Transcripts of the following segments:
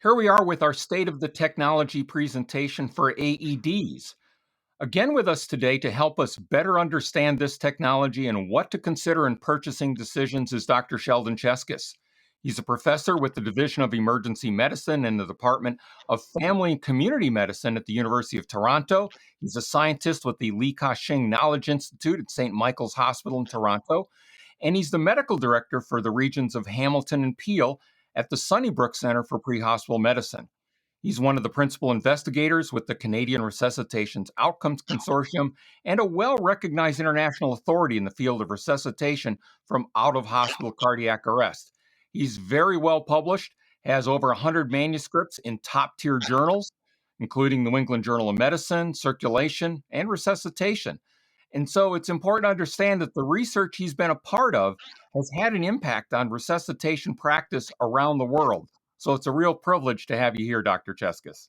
Here we are with our State of the Technology presentation for AEDs. Again, with us today to help us better understand this technology and what to consider in purchasing decisions is Dr. Sheldon Cheskes. He's a professor with the Division of Emergency Medicine and the Department of Family and Community Medicine at the University of Toronto. He's a scientist with the Li Ka-shing Knowledge Institute at St. Michael's Hospital in Toronto. And he's the medical director for the regions of Hamilton and Peel at the Sunnybrook Center for Pre-Hospital Medicine. He's one of the principal investigators with the Canadian Resuscitation's Outcomes Consortium and a well-recognized international authority in the field of resuscitation from out-of-hospital cardiac arrest. He's very well published, has over 100 manuscripts in top-tier journals, including the New England Journal of Medicine, Circulation, and Resuscitation. And so it's important to understand that the research he's been a part of has had an impact on resuscitation practice around the world. So it's a real privilege to have you here, Dr. Cheskes.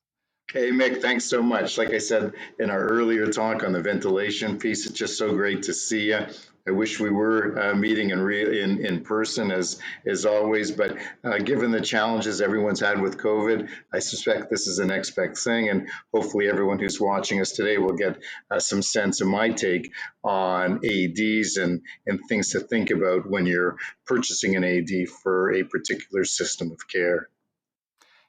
Hey, Mick, thanks so much. Like I said in our earlier talk on the ventilation piece, it's just so great to see you. I wish we were meeting in person as always, but given the challenges everyone's had with COVID, I suspect this is the next best thing, and hopefully everyone who's watching us today will get some sense of my take on AEDs and things to think about when you're purchasing an AED for a particular system of care.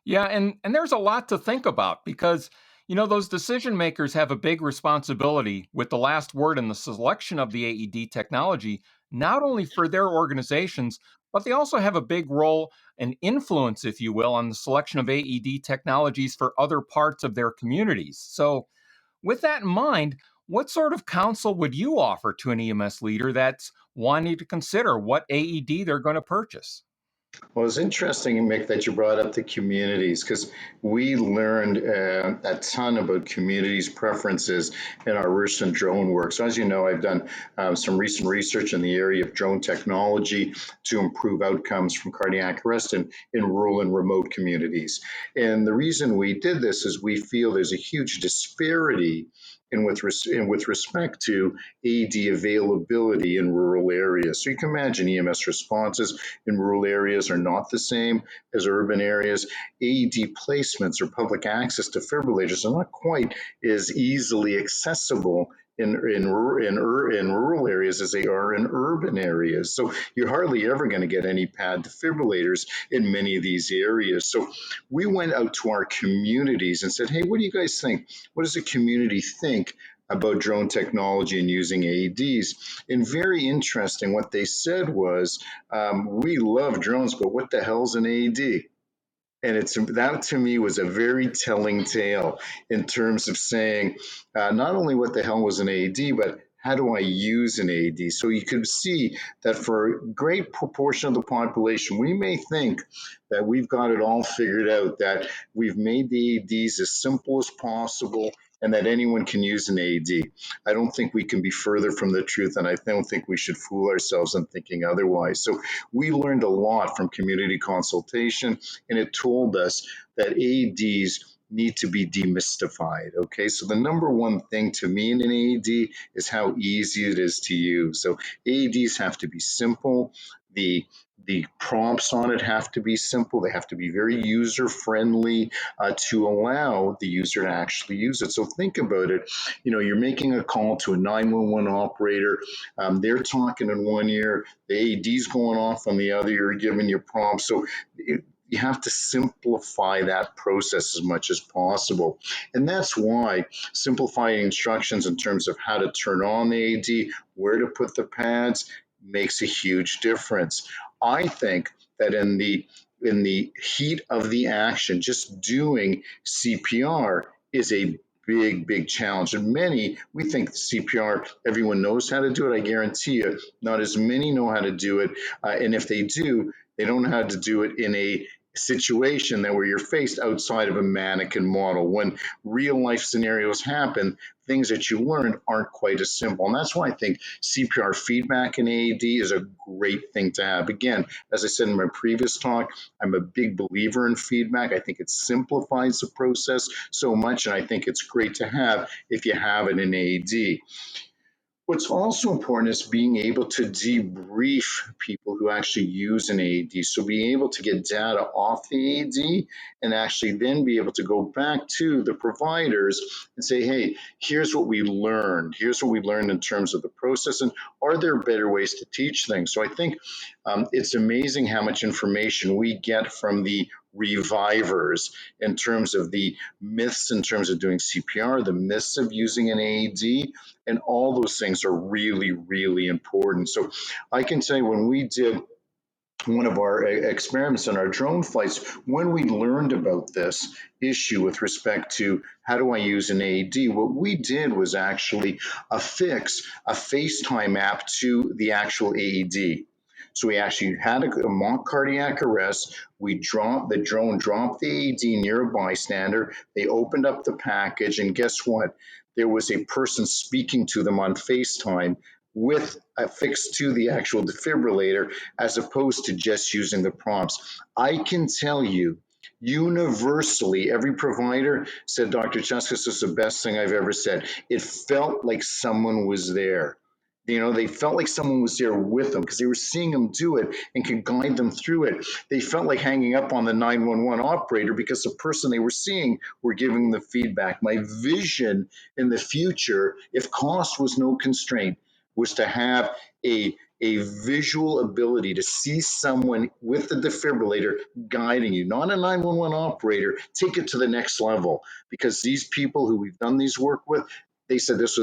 Yeah, and there's a lot to think about because those decision makers have a big responsibility with the last word in the selection of the AED technology, not only for their organizations, but they also have a big role and influence, if you will, on the selection of AED technologies for other parts of their communities. So, with that in mind, what sort of counsel would you offer to an EMS leader that's wanting to consider what AED they're going to purchase? Well, it's interesting, Mick, that you brought up the communities because we learned a ton about communities' preferences in our recent drone work. So, as you know, I've done some recent research in the area of drone technology to improve outcomes from cardiac arrest in rural and remote communities. And the reason we did this is we feel there's a huge disparity with respect to AED availability in rural areas. So you can imagine EMS responses in rural areas are not the same as urban areas. AED placements or public access defibrillators are not quite as easily accessible in rural areas as they are in urban areas. So you're hardly ever going to get any pad defibrillators in many of these areas. So we went out to our communities and said, hey, what do you guys think? What does the community think about drone technology and using AEDs? And very interesting, what they said was, we love drones, but what the hell's an AED? And that to me was a very telling tale in terms of saying not only what the hell was an AED, but how do I use an AED? So you could see that for a great proportion of the population, we may think that we've got it all figured out, that we've made the AEDs as simple as possible and that anyone can use an AED. I don't think we can be further from the truth, and I don't think we should fool ourselves in thinking otherwise. So we learned a lot from community consultation, and it told us that AEDs need to be demystified. Okay, so the number one thing to me in an AED is how easy it is to use. So AEDs have to be simple. The prompts on it have to be simple. They have to be very user friendly to allow the user to actually use it. So think about it. You're making a call to a 911 operator. They're talking in one ear, the AED's going off on the other. You're giving your prompts. So you have to simplify that process as much as possible. And that's why simplifying instructions in terms of how to turn on the AED, where to put the pads, makes a huge difference. I think that in the heat of the action, just doing CPR is a big challenge. And we think CPR, everyone knows how to do it. I guarantee you, not as many know how to do it. And if they do, they don't know how to do it in a situation that where you're faced outside of a mannequin model. When real life scenarios happen, things that you learned aren't quite as simple. And that's why I think CPR feedback in AED is a great thing to have. Again, as I said in my previous talk, I'm a big believer in feedback. I think it simplifies the process so much, and I think it's great to have if you have it in AED. What's also important is being able to debrief people who actually use an AED. So being able to get data off the AED and actually then be able to go back to the providers and say, hey, here's what we learned. Here's what we learned in terms of the process. And are there better ways to teach things? So I think it's amazing how much information we get from the revivers in terms of the myths, in terms of doing CPR, the myths of using an AED, and all those things are really, really important. So I can say when we did one of our experiments on our drone flights, when we learned about this issue with respect to how do I use an AED, what we did was actually affix a FaceTime app to the actual AED. So we actually had a mock cardiac arrest. The drone dropped the AED near a bystander. They opened up the package, and guess what? There was a person speaking to them on FaceTime with affixed to the actual defibrillator, as opposed to just using the prompts. I can tell you, universally, every provider said, Dr. Cheskes, this is the best thing I've ever said. It felt like someone was there. They felt like someone was there with them because they were seeing them do it and could guide them through it. They felt like hanging up on the 911 operator because the person they were seeing were giving them the feedback. My vision in the future, if cost was no constraint, was to have a visual ability to see someone with the defibrillator guiding you, not a 911 operator, take it to the next level. Because these people who we've done these work with, they said this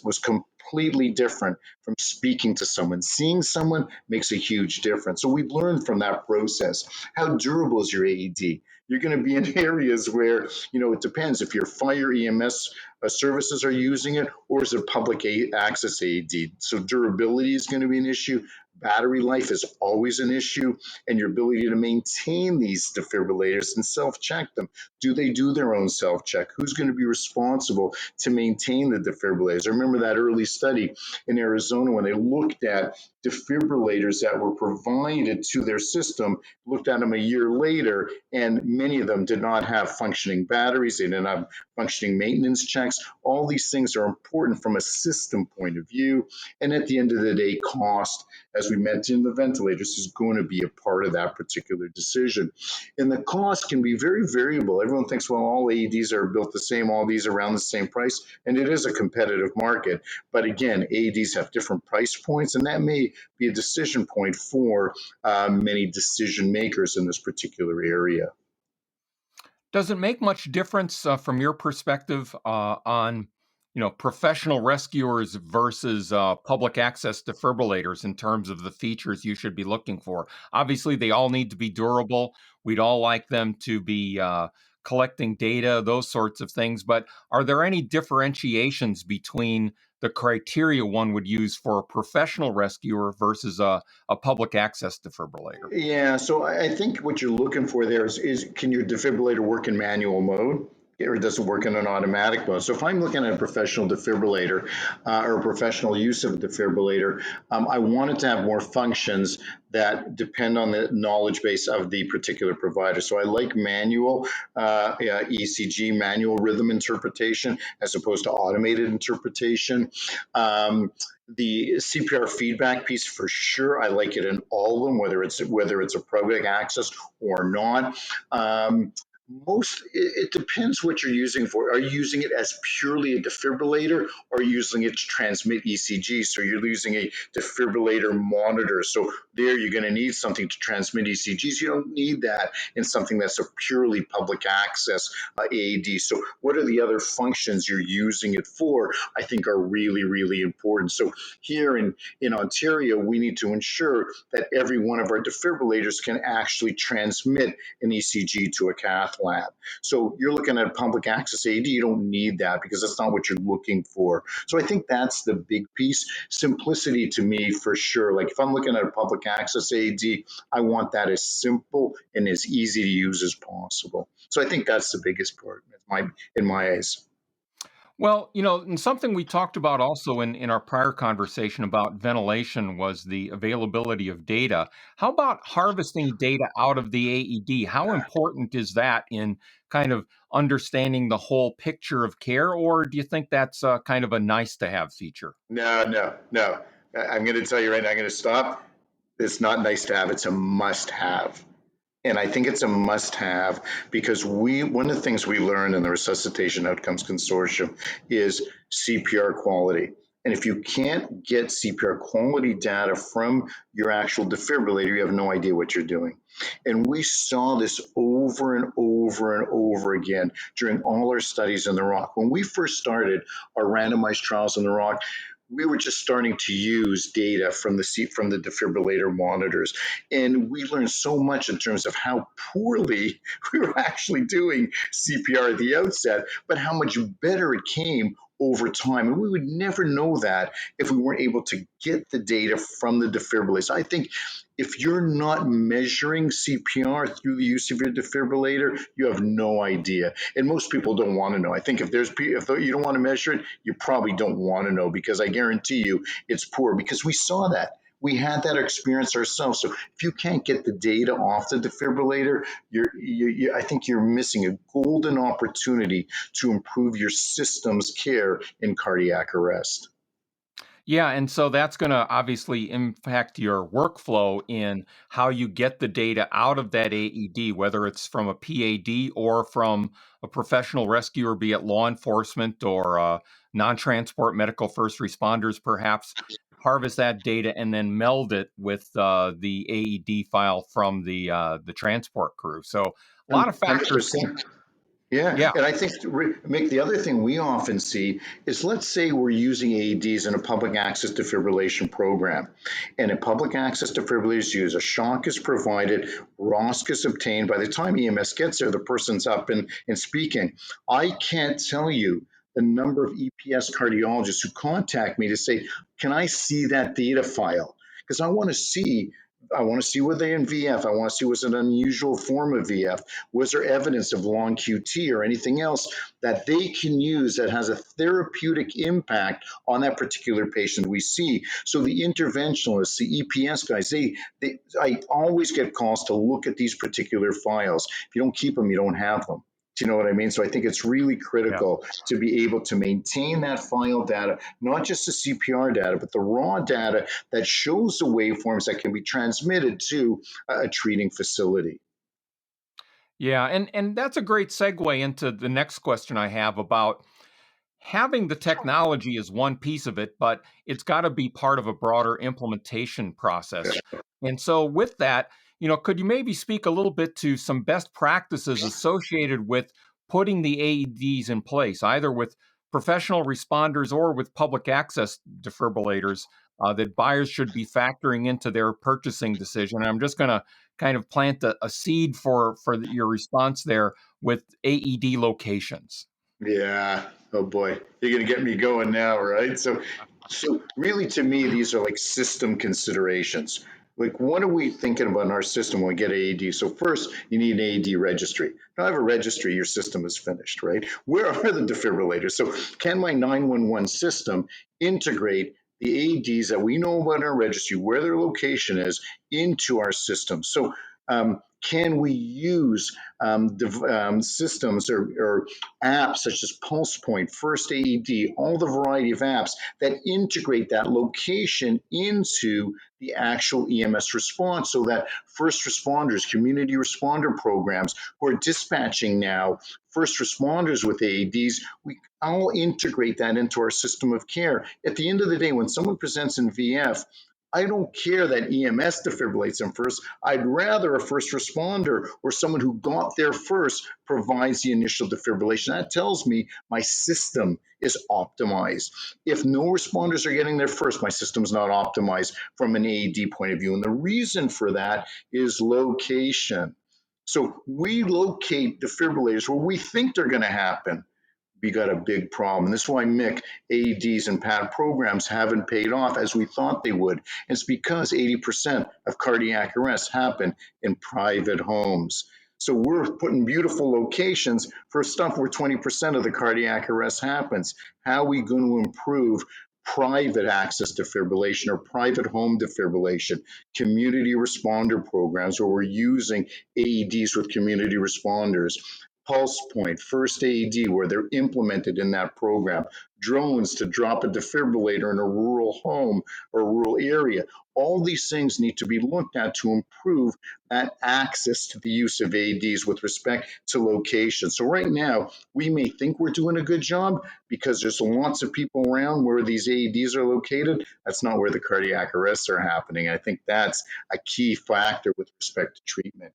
was completely different from speaking to someone. Seeing someone makes a huge difference. So we've learned from that process. How durable is your AED? You're going to be in areas where, it depends if your fire EMS services are using it, or is it public access AED? So durability is going to be an issue. Battery life is always an issue, and your ability to maintain these defibrillators and self-check them. Do they do their own self-check? Who's going to be responsible to maintain the defibrillators? I remember that early study in Arizona when they looked at defibrillators that were provided to their system, looked at them a year later, and many of them did not have functioning batteries. They didn't have functioning maintenance checks. All these things are important from a system point of view. And at the end of the day, cost, as we mentioned, the ventilators is going to be a part of that particular decision. And the cost can be very variable. Everyone thinks, well, all AEDs are built the same, all these are around the same price, and it is a competitive market. But again, AEDs have different price points, and that may be a decision point for many decision makers in this particular area. Does it make much difference from your perspective on, professional rescuers versus public access defibrillators in terms of the features you should be looking for? Obviously, they all need to be durable. We'd all like them to be collecting data, those sorts of things. But are there any differentiations between the criteria one would use for a professional rescuer versus a public access defibrillator? Yeah, so I think what you're looking for there is can your defibrillator work in manual mode? Or does it work in an automatic mode? So if I'm looking at a professional defibrillator or a professional use of a defibrillator, I want it to have more functions that depend on the knowledge base of the particular provider. So I like manual ECG, manual rhythm interpretation, as opposed to automated interpretation. The CPR feedback piece, for sure, I like it in all of them, whether it's a public access or not. It depends what you're using for. Are you using it as purely a defibrillator, or are you using it to transmit ECG? So you're using a defibrillator monitor. So there you're going to need something to transmit ECGs. You don't need that in something that's a purely public access AED. So what are the other functions you're using it for? I think are really, really important. So here in Ontario, we need to ensure that every one of our defibrillators can actually transmit an ECG to a cath lab. So you're looking at a public access AED, you don't need that because that's not what you're looking for. So I think that's the big piece. Simplicity to me, for sure. Like if I'm looking at a public access AED, I want that as simple and as easy to use as possible. So I think that's the biggest part in my eyes. Well, and something we talked about also in our prior conversation about ventilation was the availability of data. How about harvesting data out of the AED? How important is that in kind of understanding the whole picture of care, or do you think that's kind of a nice to have feature? No, no, no. I'm going to tell you right now, I'm going to stop. It's not nice to have, it's a must have. And I think it's a must have because one of the things we learned in the Resuscitation Outcomes Consortium is CPR quality. And if you can't get CPR quality data from your actual defibrillator, you have no idea what you're doing. And we saw this over and over and over again during all our studies in the Rock. When we first started our randomized trials in the Rock, we were just starting to use data from the defibrillator monitors, and we learned so much in terms of how poorly we were actually doing CPR at the outset, but how much better it came over time. And we would never know that if we weren't able to get the data from the defibrillators. I think if you're not measuring CPR through the use of your defibrillator, you have no idea. And most people don't want to know. I think if you don't want to measure it, you probably don't want to know, because I guarantee you it's poor, because we saw that. We had that experience ourselves. So if you can't get the data off the defibrillator, I think you're missing a golden opportunity to improve your system's care in cardiac arrest. Yeah, and so that's going to obviously impact your workflow in how you get the data out of that AED, whether it's from a PAD or from a professional rescuer, be it law enforcement or non transport medical first responders, perhaps. Harvest that data and then meld it with the AED file from the transport crew. So a lot of factors. 100%. Yeah, Yeah. and I think make the other thing we often see is, let's say we're using AEDs in a public access defibrillation program, and a public access defibrillator is used. A shock is provided, ROSC is obtained. By the time EMS gets there, the person's up and speaking. I can't tell you the number of EPS cardiologists who contact me to say, "Can I see that data file?" Because I want to see were they in VF. I want to see was it an unusual form of VF. Was there evidence of long QT or anything else that they can use that has a therapeutic impact on that particular patient we see? So the interventionalists, the EPS guys, I always get calls to look at these particular files. If you don't keep them, you don't have them. Do you know what I mean? So I think it's really Yeah. critical to be able to maintain that file data, not just the CPR data, but the raw data that shows the waveforms that can be transmitted to a treating facility. Yeah, and that's a great segue into the next question I have about having the technology is one piece of it, but it's got to be part of a broader implementation process. And so, with that, could you maybe speak a little bit to some best practices associated with putting the AEDs in place, either with professional responders or with public access defibrillators, that buyers should be factoring into their purchasing decision? And I'm just going to kind of plant a seed for your response there with AED locations. Yeah. Oh boy, you're gonna get me going now, right? So really, to me, these are like system considerations. Like, what are we thinking about in our system when we get AED? So first, you need an AED registry. Now, I have a registry, your system is finished, right? Where are the defibrillators? So can my 911 system integrate the AEDs that we know about in our registry, where their location is, into our system? So can we use systems or apps such as PulsePoint, First AED, all the variety of apps that integrate that location into the actual EMS response, so that first responders, community responder programs who are dispatching now first responders with AEDs, we all integrate that into our system of care. At the end of the day, when someone presents in VF, I don't care that EMS defibrillates them first. I'd rather a first responder or someone who got there first provides the initial defibrillation. That tells me my system is optimized. If no responders are getting there first, my system's not optimized from an AED point of view. And the reason for that is location. So we locate defibrillators where we think they're going to happen. We got a big problem. This is why, Mick, AEDs and PAD programs haven't paid off as we thought they would. It's because 80% of cardiac arrests happen in private homes. So we're putting beautiful locations for stuff where 20% of the cardiac arrest happens. How are we going to improve private access defibrillation or private home defibrillation, community responder programs where we're using AEDs with community responders, Pulse Point, First AED, where they're implemented in that program, drones to drop a defibrillator in a rural home or rural area. All these things need to be looked at to improve that access to the use of AEDs with respect to location. So right now, we may think we're doing a good job because there's lots of people around where these AEDs are located. That's not where the cardiac arrests are happening. I think that's a key factor with respect to treatment.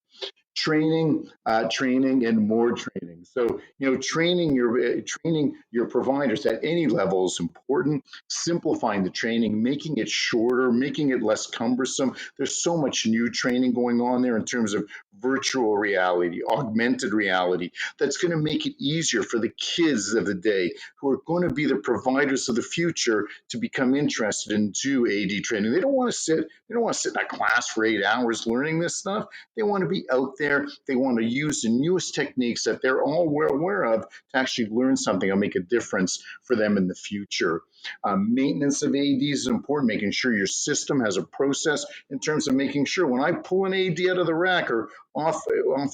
Training, and more training. So training your providers at any level is important. Simplifying the training, making it shorter, making it less cumbersome. There's so much new training going on there in terms of virtual reality, augmented reality. That's going to make it easier for the kids of the day who are going to be the providers of the future to become interested in do AD training. They don't want to sit. They don't want to sit in a class for 8 hours learning this stuff. They want to be out there. They want to use the newest techniques that they're all aware of to actually learn something and make a difference for them in the future. Maintenance of AEDs is important, making sure your system has a process in terms of making sure when I pull an AED out of the rack or off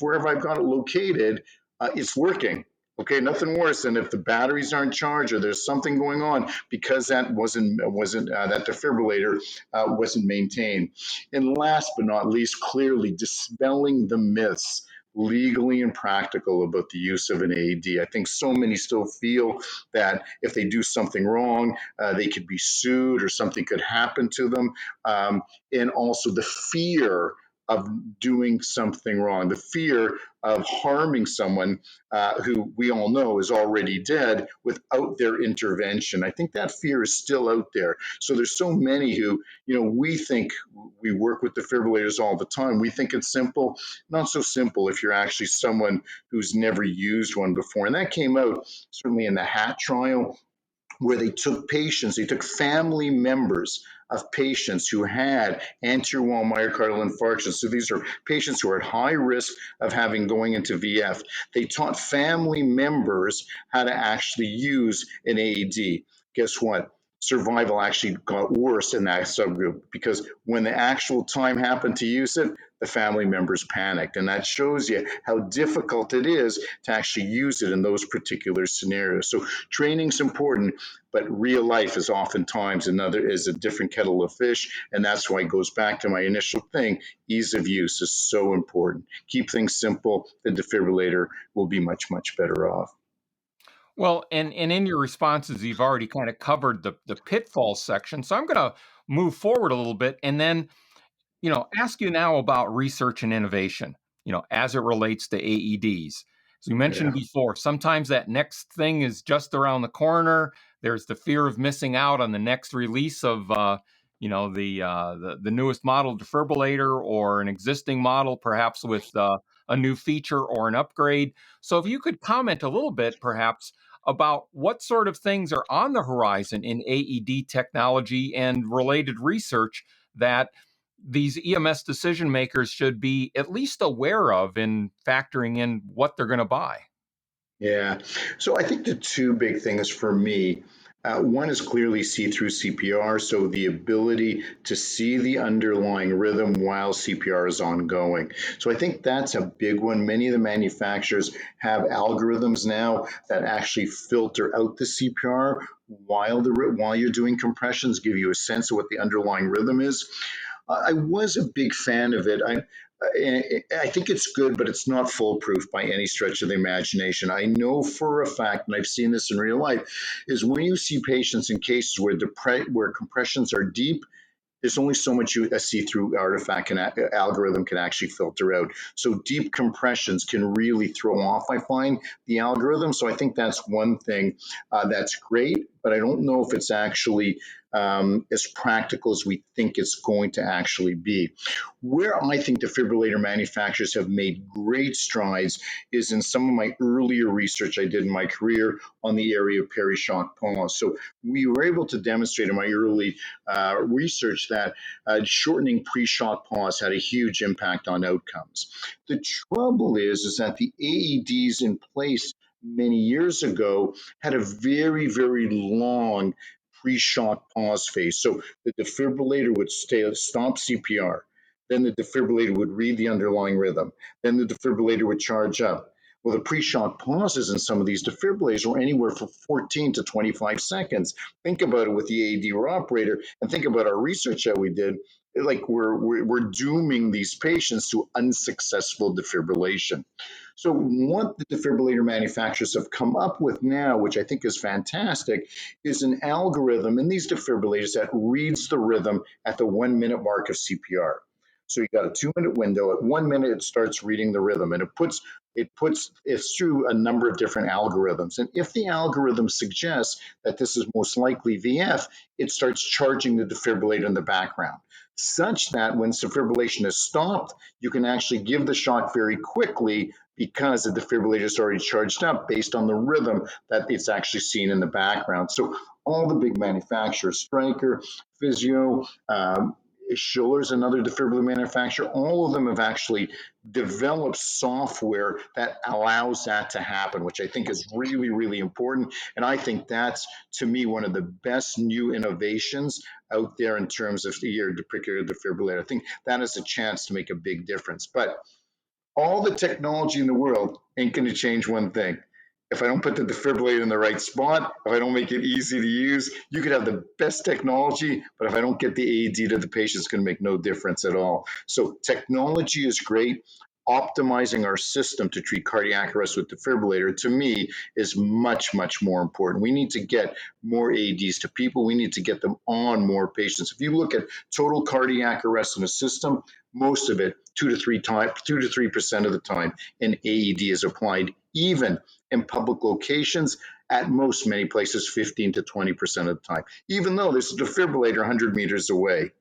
wherever I've got it located, it's working. Okay, nothing worse than if the batteries aren't charged or there's something going on because that wasn't that defibrillator wasn't maintained. And last but not least, clearly dispelling the myths legally and practical about the use of an AED. I think so many still feel that if they do something wrong, they could be sued or something could happen to them. And also the fear of doing something wrong, the fear of harming someone who we all know is already dead without their intervention. I think that fear is still out there. So there's so many who, we think we work with defibrillators all the time. We think it's simple, not so simple if you're actually someone who's never used one before. And that came out certainly in the HAT trial, where they took family members of patients who had anterior wall myocardial infarction. So these are patients who are at high risk of going into VF. They taught family members how to actually use an AED. Guess what? Survival actually got worse in that subgroup because when the actual time happened to use it, the family members panicked. And that shows you how difficult it is to actually use it in those particular scenarios. So training's important, but real life is oftentimes is a different kettle of fish. And that's why it goes back to my initial thing. Ease of use is so important. Keep things simple. The defibrillator will be much, much better off. Well, and in your responses, you've already kind of covered the pitfalls section. So I'm going to move forward a little bit and then, ask you now about research and innovation, as it relates to AEDs. As we mentioned Yeah. before, sometimes that next thing is just around the corner. There's the fear of missing out on the next release of, the newest model defibrillator or an existing model, perhaps with a new feature or an upgrade. So if you could comment a little bit, perhaps, about what sort of things are on the horizon in AED technology and related research that these EMS decision makers should be at least aware of in factoring in what they're going to buy. Yeah. So I think the two big things for me, one is clearly see through CPR. So the ability to see the underlying rhythm while CPR is ongoing. So I think that's a big one. Many of the manufacturers have algorithms now that actually filter out the CPR while you're doing compressions, give you a sense of what the underlying rhythm is. I was a big fan of it. I think it's good, but it's not foolproof by any stretch of the imagination. I know for a fact, and I've seen this in real life, is when you see patients in cases where compressions are deep, there's only so much a see-through artifact and algorithm can actually filter out. So deep compressions can really throw off, I find, the algorithm. So I think that's one thing that's great, but I don't know if it's actually as practical as we think it's going to actually be. Where I think defibrillator manufacturers have made great strides is in some of my earlier research I did in my career on the area of perishock pause. So we were able to demonstrate in my early research that shortening pre-shock pause had a huge impact on outcomes. The trouble is that the AEDs in place many years ago had a very, very long pre-shock pause phase. So the defibrillator would stop CPR. Then the defibrillator would read the underlying rhythm. Then the defibrillator would charge up. Well, the pre-shock pauses in some of these defibrillators were anywhere from 14 to 25 seconds. Think about it with the AED or operator, and think about our research that we did. Like we're dooming these patients to unsuccessful defibrillation. So what the defibrillator manufacturers have come up with now, which I think is fantastic, is an algorithm in these defibrillators that reads the rhythm at the 1 minute mark of CPR. So you got a 2 minute window. At 1 minute, it starts reading the rhythm, and it's through a number of different algorithms. And if the algorithm suggests that this is most likely VF, it starts charging the defibrillator in the background, such that when defibrillation is stopped, you can actually give the shock very quickly because the defibrillator is already charged up based on the rhythm that it's actually seen in the background. So all the big manufacturers, Stryker, Physio, Schiller's another defibrillator manufacturer, all of them have actually developed software that allows that to happen, which I think is really, really important. And I think that's, to me, one of the best new innovations out there in terms of your particular defibrillator. I think that has a chance to make a big difference. But all the technology in the world ain't going to change one thing. If I don't put the defibrillator in the right spot, if I don't make it easy to use, you could have the best technology, but if I don't get the AED to the patient, it's going to make no difference at all. So technology is great. Optimizing our system to treat cardiac arrest with defibrillator, to me, is much, much more important. We need to get more AEDs to people. We need to get them on more patients. If you look at total cardiac arrest in a system, most of it, 2 to 3% of the time, an AED is applied, even in public locations, at most many places 15 to 20% of the time. Even though there's a defibrillator 100 meters away,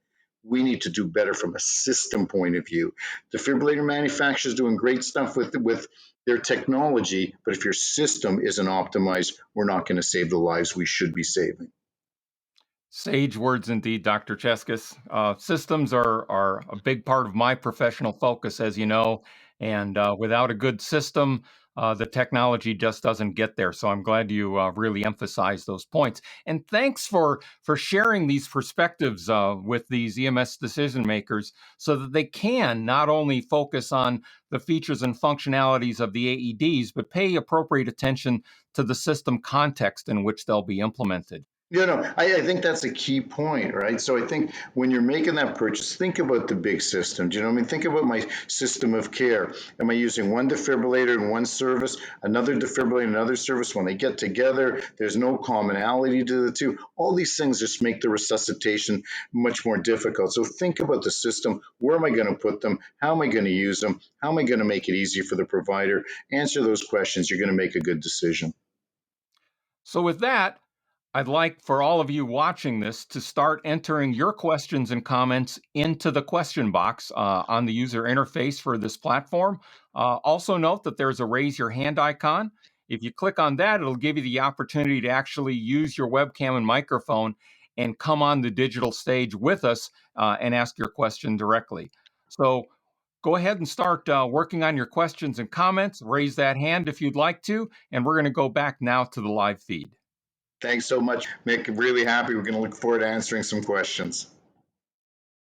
we need to do better from a system point of view. Defibrillator manufacturers doing great stuff with their technology, but if your system isn't optimized, we're not going to save the lives we should be saving. Sage words indeed, Dr. Cheskes. Systems are a big part of my professional focus, as you know, and without a good system, the technology just doesn't get there. So I'm glad you really emphasize those points. And thanks for sharing these perspectives with these EMS decision makers, so that they can not only focus on the features and functionalities of the AEDs, but pay appropriate attention to the system context in which they'll be implemented. I think that's a key point, right? So I think when you're making that purchase, think about the big system. Do you know what I mean? Think about my system of care. Am I using one defibrillator in one service, another defibrillator in another service? When they get together, there's no commonality to the two. All these things just make the resuscitation much more difficult. So think about the system. Where am I going to put them? How am I going to use them? How am I going to make it easy for the provider? Answer those questions. You're going to make a good decision. So with that, I'd like for all of you watching this to start entering your questions and comments into the question box on the user interface for this platform. Also note that there's a raise your hand icon. If you click on that, it'll give you the opportunity to actually use your webcam and microphone and come on the digital stage with us and ask your question directly. So go ahead and start working on your questions and comments. Raise that hand if you'd like to, and we're going to go back now to the live feed. Thanks so much, Mick. Really happy. We're going to look forward to answering some questions.